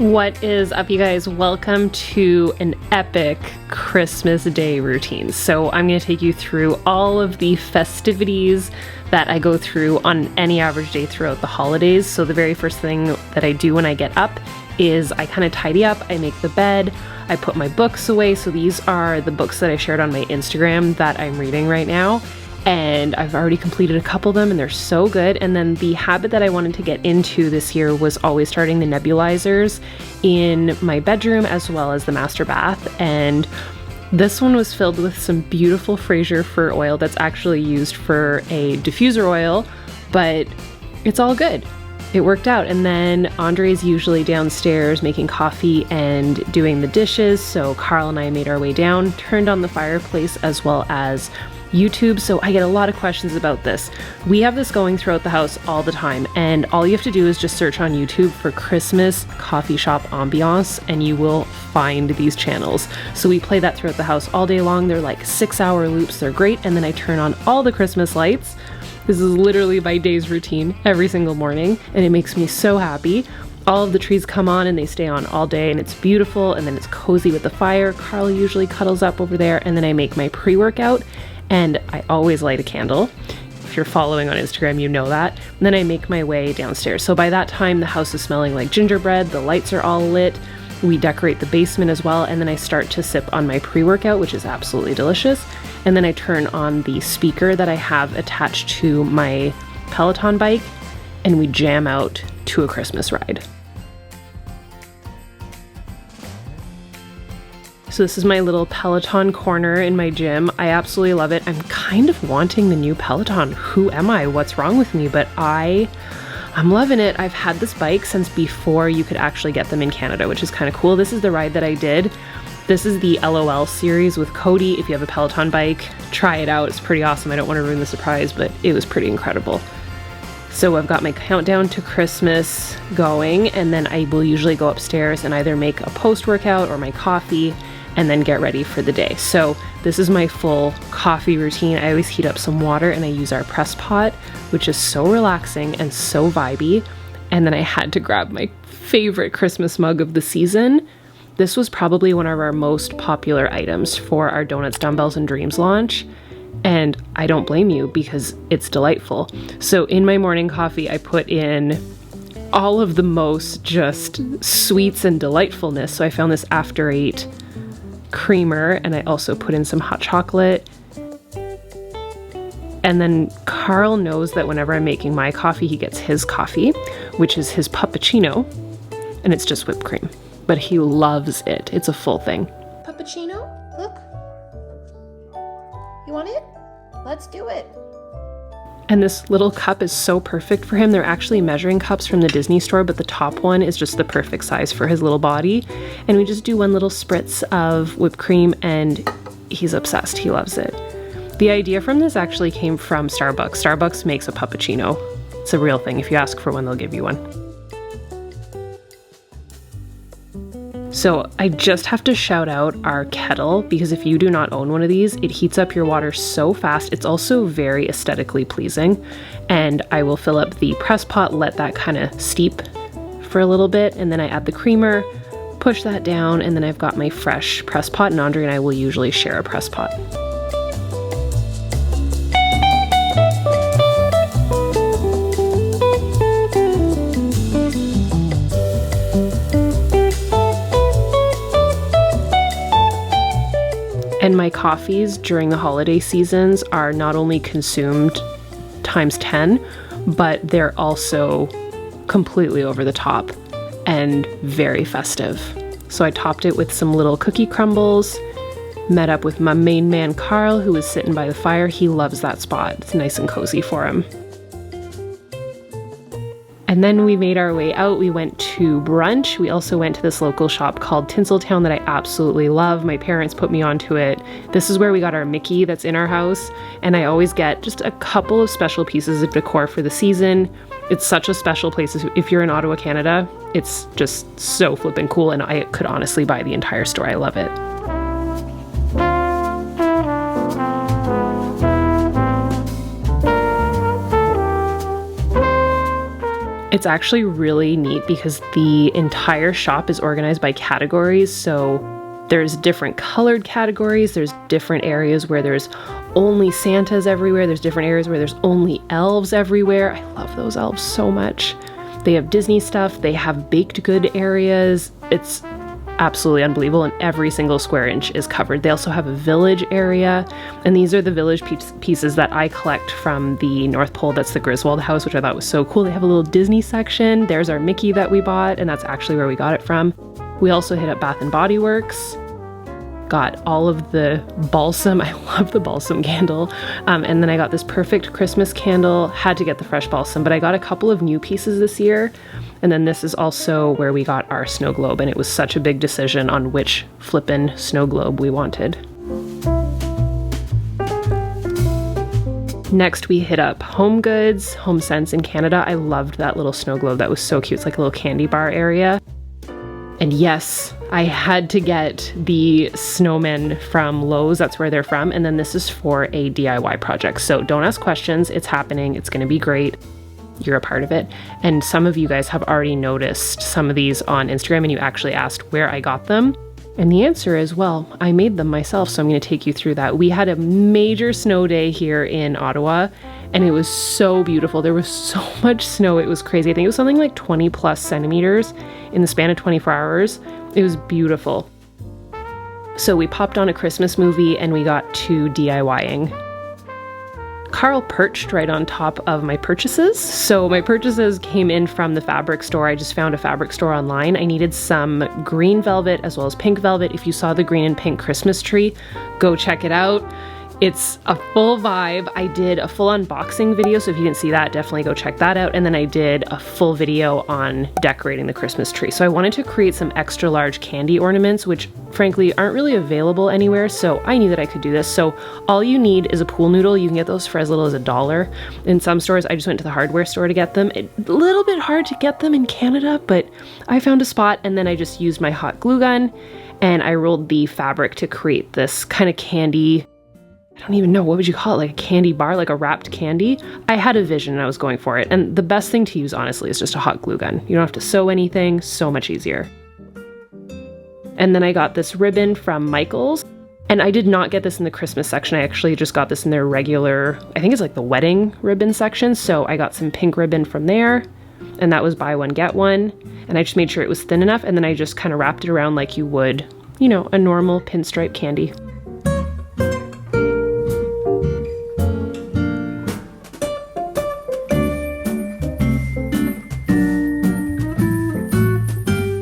What is up, you guys? Welcome to an epic Christmas Day routine. So I'm going to take you through all of the festivities that I go through on any average day throughout the holidays. So the very first thing that I do when I get up is I kind of tidy up, I make the bed, I put my books away. So these are the books that I shared on my Instagram that I'm reading right now. And I've already completed a couple of them and they're so good. And then the habit that I wanted to get into this year was always starting the nebulizers in my bedroom as well as the master bath. And this one was filled with some beautiful Fraser fir oil that's actually used for a diffuser oil, but it's all good. It worked out. And then Andre's usually downstairs making coffee and doing the dishes. So Carl and I made our way down, turned on the fireplace as well as YouTube. So I get a lot of questions about this. We have this going throughout the house all the time, and all you have to do is just search on YouTube for Christmas coffee shop ambiance and you will find these channels. So we play that throughout the house all day long. They're like 6-hour loops. They're great. And then I turn on all the Christmas lights. This is literally my day's routine every single morning, and it makes me so happy. All of the trees come on and they stay on all day and it's beautiful, and then it's cozy with the fire. Carl usually cuddles up over there, and then I make my pre-workout. And I always light a candle. If you're following on Instagram, you know that. And then I make my way downstairs. So by that time, the house is smelling like gingerbread. The lights are all lit. We decorate the basement as well. And then I start to sip on my pre-workout, which is absolutely delicious. And then I turn on the speaker that I have attached to my Peloton bike, and we jam out to a Christmas ride. So this is my little Peloton corner in my gym. I absolutely love it. I'm kind of wanting the new Peloton. Who am I? What's wrong with me? But I'm loving it. I've had this bike since before you could actually get them in Canada, which is kind of cool. This is the ride that I did. This is the LOL series with Cody. If you have a Peloton bike, try it out. It's pretty awesome. I don't want to ruin the surprise, but it was pretty incredible. So I've got my countdown to Christmas going, and then I will usually go upstairs and either make a post-workout or my coffee and then get ready for the day. So this is my full coffee routine. I always heat up some water and I use our press pot, which is so relaxing and so vibey. And then I had to grab my favorite Christmas mug of the season. This was probably one of our most popular items for our Donuts, Dumbbells, and Dreams launch. And I don't blame you because it's delightful. So in my morning coffee, I put in all of the most just sweets and delightfulness. So I found this After 8 creamer, and I also put in some hot chocolate. And then Carl knows that whenever I'm making my coffee, he gets his coffee, which is his puppuccino, and it's just whipped cream, but he loves it. It's a full thing. Puppuccino, look. You want it? Let's do it. And this little cup is so perfect for him. They're actually measuring cups from the Disney store, but the top one is just the perfect size for his little body. And we just do one little spritz of whipped cream and he's obsessed. He loves it. The idea from this actually came from Starbucks. Starbucks makes a puppuccino. It's a real thing. If you ask for one, they'll give you one. So I just have to shout out our kettle, because if you do not own one of these, it heats up your water so fast. It's also very aesthetically pleasing. And I will fill up the press pot, let that kind of steep for a little bit, and then I add the creamer, push that down, and then I've got my fresh press pot, and Andre and I will usually share a press pot. And my coffees during the holiday seasons are not only consumed times 10, but they're also completely over the top and very festive. So I topped it with some little cookie crumbles, met up with my main man Carl, who was sitting by the fire. He loves that spot. It's nice and cozy for him. And then we made our way out. We went to brunch. We also went to this local shop called Tinseltown that I absolutely love. My parents put me onto it. This is where we got our Mickey that's in our house. And I always get just a couple of special pieces of decor for the season. It's such a special place. If you're in Ottawa, Canada, it's just so flippin' cool. And I could honestly buy the entire store. I love it. It's actually really neat because the entire shop is organized by categories. So there's different colored categories. There's different areas where there's only Santas everywhere. There's different areas where there's only elves everywhere. I love those elves so much. They have Disney stuff. They have baked good areas. It's absolutely unbelievable, and every single square inch is covered. They also have a village area, and these are the village pieces that I collect from the North Pole. That's the Griswold house, which I thought was so cool. They have a little Disney section. There's our Mickey that we bought, and that's actually where we got it from. We also hit up Bath and Body Works, got all of the balsam. I love the balsam candle. And then I got this perfect Christmas candle. Had to get the fresh balsam, but I got a couple of new pieces this year. And then this is also where we got our snow globe, and it was such a big decision on which flippin' snow globe we wanted. Next, we hit up Home Goods, Home Sense in Canada. I loved that little snow globe. That was so cute. It's like a little candy bar area. And yes, I had to get the snowmen from Lowe's. That's where they're from. And then this is for a DIY project. So don't ask questions. It's happening. It's going to be great. You're a part of it. And some of you guys have already noticed some of these on Instagram, and you actually asked where I got them. And the answer is, well, I made them myself. So I'm going to take you through that. We had a major snow day here in Ottawa, and it was so beautiful. There was so much snow. It was crazy. I think it was something like 20 plus centimeters in the span of 24 hours. It was beautiful. So we popped on a Christmas movie and we got to DIYing. Carl perched right on top of my purchases. So my purchases came in from the fabric store. I just found a fabric store online. I needed some green velvet as well as pink velvet. If you saw the green and pink Christmas tree, go check it out. It's a full vibe. I did a full unboxing video, so if you didn't see that, definitely go check that out. And then I did a full video on decorating the Christmas tree. So I wanted to create some extra large candy ornaments, which frankly aren't really available anywhere, so I knew that I could do this. So all you need is a pool noodle. You can get those for as little as $1. In some stores, I just went to the hardware store to get them. A little bit hard to get them in Canada, but I found a spot, and then I just used my hot glue gun and I rolled the fabric to create this kind of candy. I don't even know, what would you call it? Like a candy bar, like a wrapped candy? I had a vision and I was going for it. And the best thing to use, honestly, is just a hot glue gun. You don't have to sew anything, so much easier. And then I got this ribbon from Michael's. And I did not get this in the Christmas section. I actually just got this in their regular, I think it's like the wedding ribbon section. So I got some pink ribbon from there. And that was buy one, get one. And I just made sure it was thin enough. And then I just kind of wrapped it around like you would, you know, a normal pinstripe candy.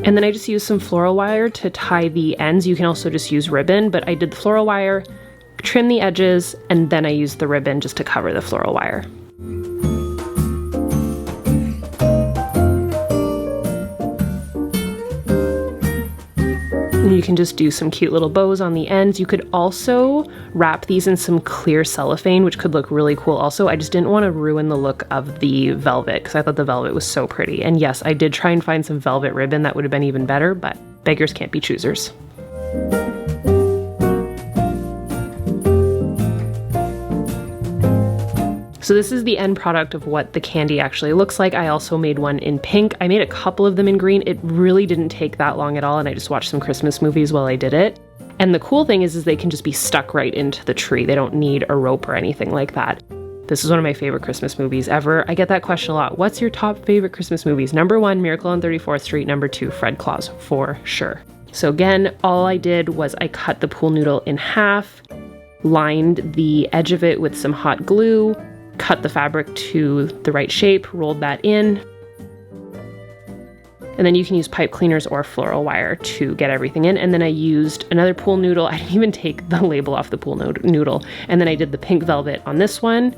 And then I just used some floral wire to tie the ends. You can also just use ribbon, but I did the floral wire, trim the edges, and then I used the ribbon just to cover the floral wire. And you can just do some cute little bows on the ends. You could also wrap these in some clear cellophane, which could look really cool also. I just didn't want to ruin the look of the velvet because I thought the velvet was so pretty. And yes, I did try and find some velvet ribbon that would have been even better, but beggars can't be choosers. So this is the end product of what the candy actually looks like. I also made one in pink. I made a couple of them in green. It really didn't take that long at all, and I just watched some Christmas movies while I did it. And the cool thing is they can just be stuck right into the tree. They don't need a rope or anything like that. This is one of my favorite Christmas movies ever. I get that question a lot. What's your top favorite Christmas movies? Number 1, Miracle on 34th Street. Number 2, Fred Claus, for sure. So again, all I did was I cut the pool noodle in half, lined the edge of it with some hot glue, cut the fabric to the right shape, rolled that in, and then you can use pipe cleaners or floral wire to get everything in. And then I used another pool noodle. I didn't even take the label off the pool noodle. And then I did the pink velvet on this one,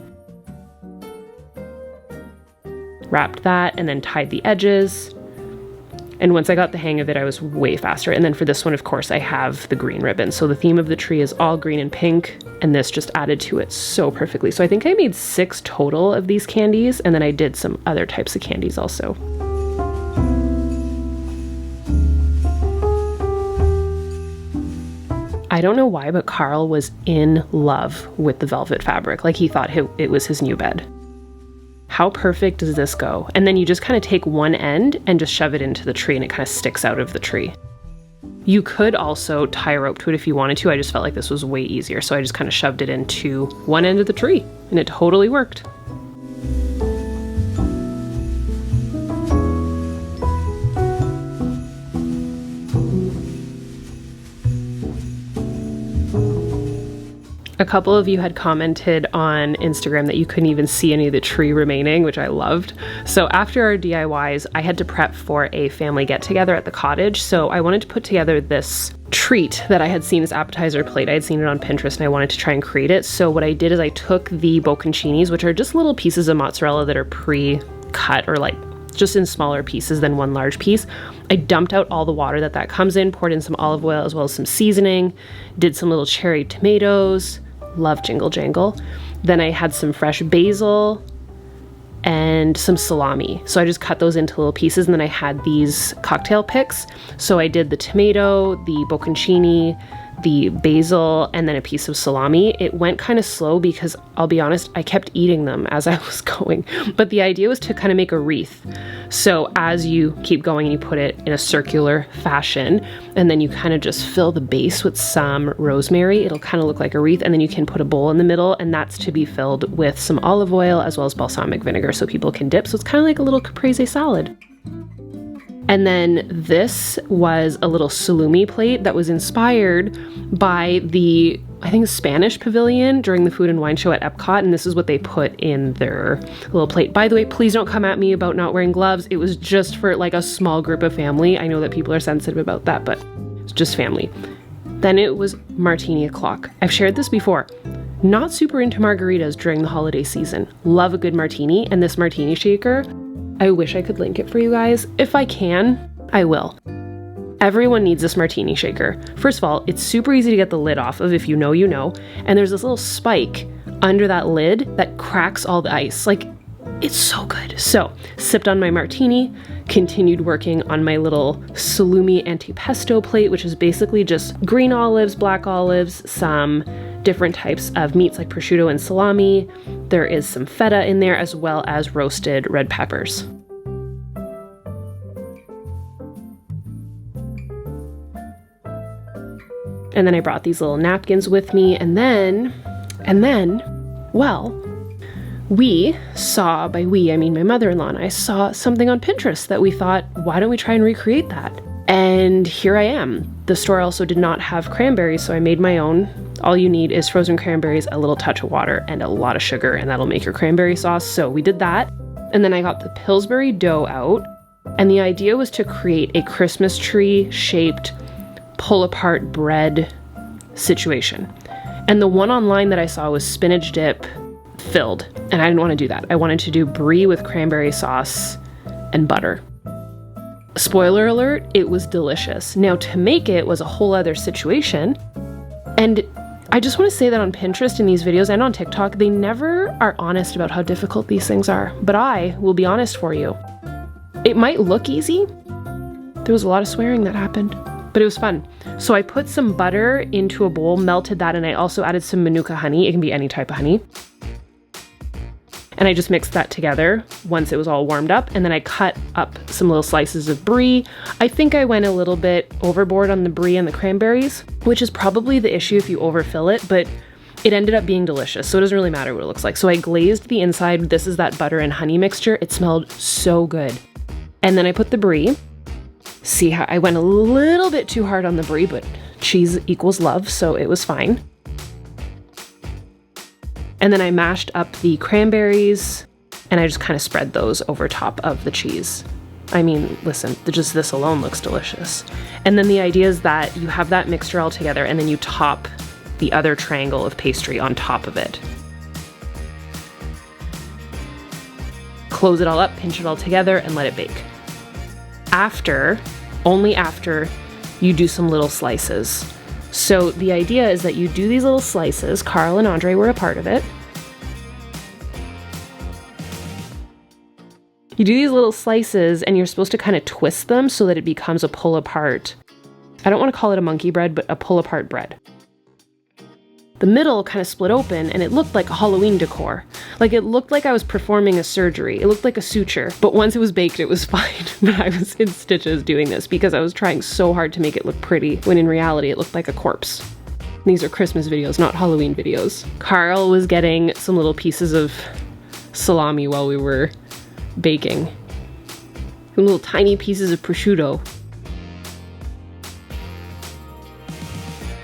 wrapped that, and then tied the edges. And once I got the hang of it, I was way faster. And then for this one, of course, I have the green ribbon. So the theme of the tree is all green and pink, and this just added to it so perfectly. So I think I made 6 total of these candies, and then I did some other types of candies also. I don't know why, but Carl was in love with the velvet fabric. Like he thought it was his new bed. how perfect does this go? And then you just kind of take one end and just shove it into the tree and it kind of sticks out of the tree. You could also tie a rope to it if you wanted to. I just felt like this was way easier. So I just kind of shoved it into one end of the tree and it totally worked. A couple of you had commented on Instagram that you couldn't even see any of the tree remaining, which I loved. So after our DIYs, I had to prep for a family get-together at the cottage. So I wanted to put together this treat that I had seen, this appetizer plate. I had seen it on Pinterest and I wanted to try and create it. So what I did is I took the bocconcinis, which are just little pieces of mozzarella that are pre-cut or like just in smaller pieces than one large piece. I dumped out all the water that comes in, poured in some olive oil as well as some seasoning, did some little cherry tomatoes, love jingle jangle. Then I had some fresh basil and some salami. So I just cut those into little pieces, and then I had these cocktail picks. So I did the tomato, the bocconcini, the basil, and then a piece of salami. It went kind of slow because I'll be honest, I kept eating them as I was going. But the idea was to kind of make a wreath. So as you keep going, you put it in a circular fashion, and then you kind of just fill the base with some rosemary. It'll kind of look like a wreath, and then you can put a bowl in the middle, and that's to be filled with some olive oil as well as balsamic vinegar so people can dip. So it's kind of like a little caprese salad. And then this was a little salumi plate that was inspired by the, I think, Spanish pavilion during the Food and Wine Show at Epcot. And this is what they put in their little plate. By the way, please don't come at me about not wearing gloves. It was just for like a small group of family. I know that people are sensitive about that, but it's just family. Then it was martini o'clock. I've shared this before. Not super into margaritas during the holiday season. Love a good martini, and this martini shaker, I wish I could link it for you guys. If I can, I will. Everyone needs this martini shaker. First of all, it's super easy to get the lid off of if you know you know, and there's this little spike under that lid that cracks all the ice. Like, it's so good. So, sipped on my martini, continued working on my little salumi antipesto plate, which is basically just green olives, black olives, some different types of meats like prosciutto and salami. There is some feta in there as well as roasted red peppers. And then I brought these little napkins with me, and then, well, we saw, by we, I mean my mother-in-law and I saw something on Pinterest that we thought, why don't we try and recreate that? And here I am. The store also did not have cranberries, so I made my own. All you need is frozen cranberries, a little touch of water, and a lot of sugar, and that'll make your cranberry sauce. So we did that. And then I got the Pillsbury dough out, and the idea was to create a Christmas tree shaped pull-apart bread situation. And the one online that I saw was spinach dip filled, and I didn't want to do that. I wanted to do brie with cranberry sauce and butter. Spoiler alert, it was delicious. Now, to make it was a whole other situation, and I just want to say that on Pinterest in these videos and on TikTok, they never are honest about how difficult these things are, but I will be honest for you. It might look easy. There was a lot of swearing that happened, but it was fun. So I put some butter into a bowl, melted that, and I also added some Manuka honey. It can be any type of honey. And I just mixed that together once it was all warmed up, and then I cut up some little slices of brie. I think I went a little bit overboard on the brie and the cranberries, which is probably the issue if you overfill it, but it ended up being delicious, so it doesn't really matter what it looks like. So I glazed the inside. This is that butter and honey mixture. It smelled so good. And then I put the brie. See how I went a little bit too hard on the brie, but cheese equals love, so it was fine. And then I mashed up the cranberries, and I just kind of spread those over top of the cheese. I mean, listen, just this alone looks delicious. And then the idea is that you have that mixture all together, and then you top the other triangle of pastry on top of it. Close it all up, pinch it all together, and let it bake. Only after, you do some little slices. So the idea is that you do these little slices. Carl and Andre were a part of it. You do these little slices, and you're supposed to kind of twist them so that it becomes a pull-apart. I don't want to call it a monkey bread, but a pull-apart bread. the middle kind of split open and it looked like a Halloween decor. Like it looked like I was performing a surgery. It looked like a suture. But once it was baked, it was fine. But I was in stitches doing this because I was trying so hard to make it look pretty, when in reality it looked like a corpse. These are Christmas videos, not Halloween videos. Carl was getting some little pieces of salami while we were baking. Some little tiny pieces of prosciutto.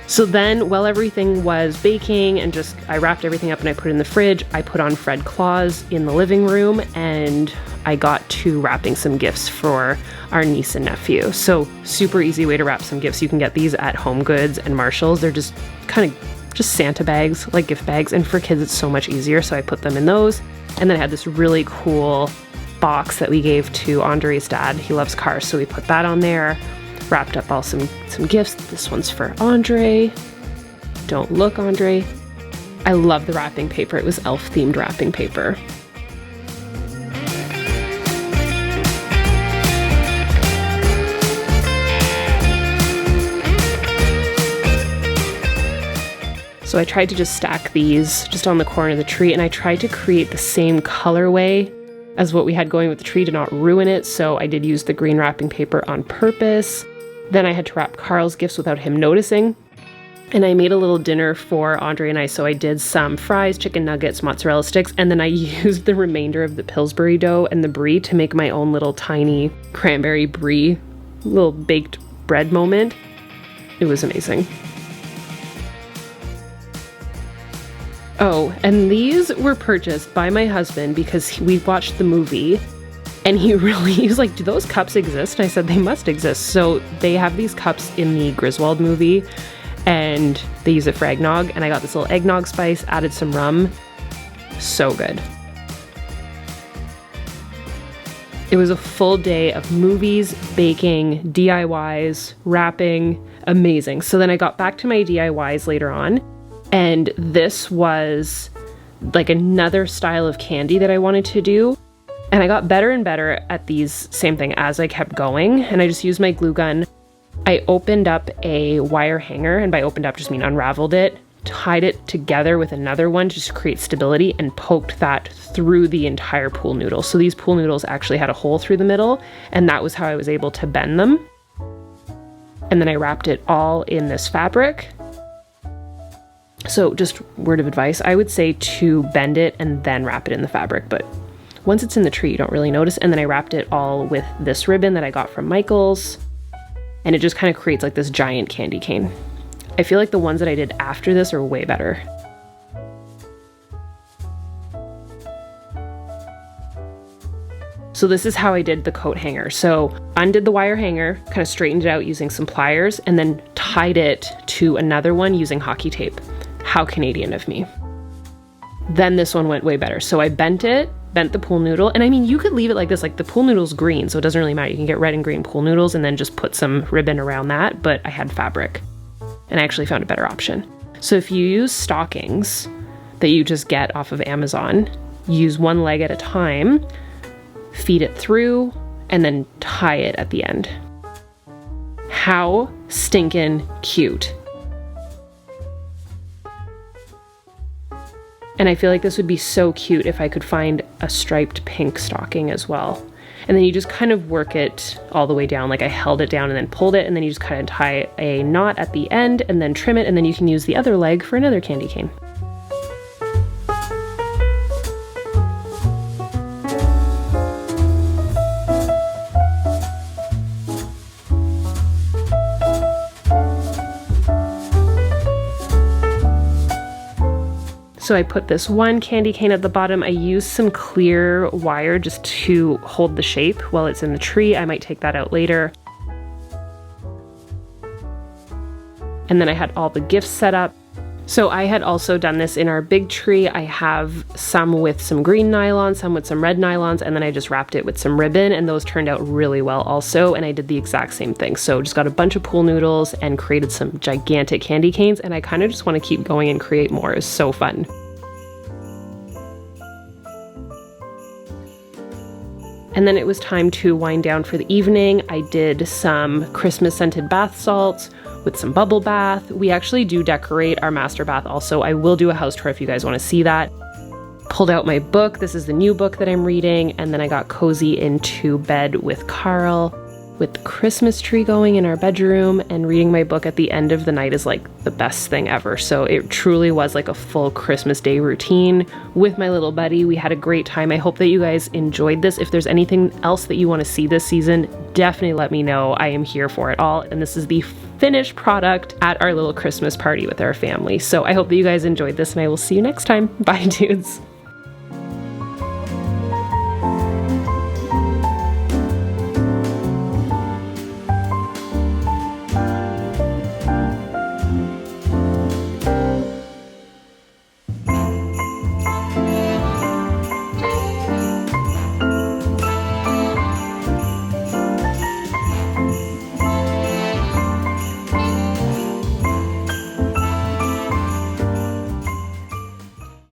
So then, while everything was baking and I wrapped everything up and I put it in the fridge, I put on Fred Claus in the living room and I got to wrapping some gifts for our niece and nephew. So super easy way to wrap some gifts. You can get these at Home Goods and Marshalls. They're just kind of just Santa bags, like gift bags. And for kids, it's so much easier. So I put them in those. And then I had this really cool box that we gave to Andre's dad. He loves cars, so we put that on there. Wrapped up all some gifts. This one's for Andre. Don't look, Andre. I love the wrapping paper. It was elf themed wrapping paper. So I tried to just stack these just on the corner of the tree, and I tried to create the same colorway as what we had going with the tree to not ruin it. So I did use the green wrapping paper on purpose. Then I had to wrap Carl's gifts without him noticing. And I made a little dinner for Andre and I. So I did some fries, chicken nuggets, mozzarella sticks, and then I used the remainder of the Pillsbury dough and the brie to make my own little tiny cranberry brie, little baked bread moment. It was amazing. Oh, and these were purchased by my husband because we watched the movie. And he was like, do those cups exist? And I said, they must exist. So they have these cups in the Griswold movie and they use it for eggnog. And I got this little eggnog spice, added some rum. So good. It was a full day of movies, baking, DIYs, wrapping. Amazing. So then I got back to my DIYs later on. And this was like another style of candy that I wanted to do. And I got better and better at these same thing as I kept going. And I just used my glue gun. I opened up a wire hanger, and by opened up just mean unraveled it, tied it together with another one just to create stability, and poked that through the entire pool noodle. So these pool noodles actually had a hole through the middle, and that was how I was able to bend them. And then I wrapped it all in this fabric. So just word of advice, I would say to bend it and then wrap it in the fabric, but once it's in the tree, you don't really notice. And then I wrapped it all with this ribbon that I got from Michael's. And it just kind of creates like this giant candy cane. I feel like the ones that I did after this are way better. So this is how I did the coat hanger. So undid the wire hanger, kind of straightened it out using some pliers, and then tied it to another one using hockey tape. How Canadian of me. Then this one went way better. So I bent the pool noodle. And I mean, you could leave it like this, like the pool noodle's green, so it doesn't really matter. You can get red and green pool noodles and then just put some ribbon around that, but I had fabric and I actually found a better option. So if you use stockings that you just get off of Amazon, use one leg at a time, feed it through, and then tie it at the end. How stinkin' cute. And I feel like this would be so cute if I could find a striped pink stocking as well. And then you just kind of work it all the way down. Like I held it down and then pulled it, and then you just kind of tie a knot at the end and then trim it, and then you can use the other leg for another candy cane. So I put this one candy cane at the bottom. I used some clear wire just to hold the shape while it's in the tree. I might take that out later. And then I had all the gifts set up. So I had also done this in our big tree. I have some with some green nylon, some with some red nylons, and then I just wrapped it with some ribbon, and those turned out really well also. And I did the exact same thing. So just got a bunch of pool noodles and created some gigantic candy canes, and I kind of just want to keep going and create more. It's so fun. And then it was time to wind down for the evening. I did some Christmas scented bath salts, with some bubble bath. We actually do decorate our master bath also. I will do a house tour if you guys want to see that. Pulled out my book. This is the new book that I'm reading. And then I got cozy into bed with Carl, with the Christmas tree going in our bedroom, and reading my book at the end of the night is like the best thing ever. So it truly was like a full Christmas Day routine with my little buddy. We had a great time. I hope that you guys enjoyed this. If there's anything else that you want to see this season, definitely let me know. I am here for it all. And this is the finished product at our little Christmas party with our family. So I hope that you guys enjoyed this, and I will see you next time. Bye, dudes.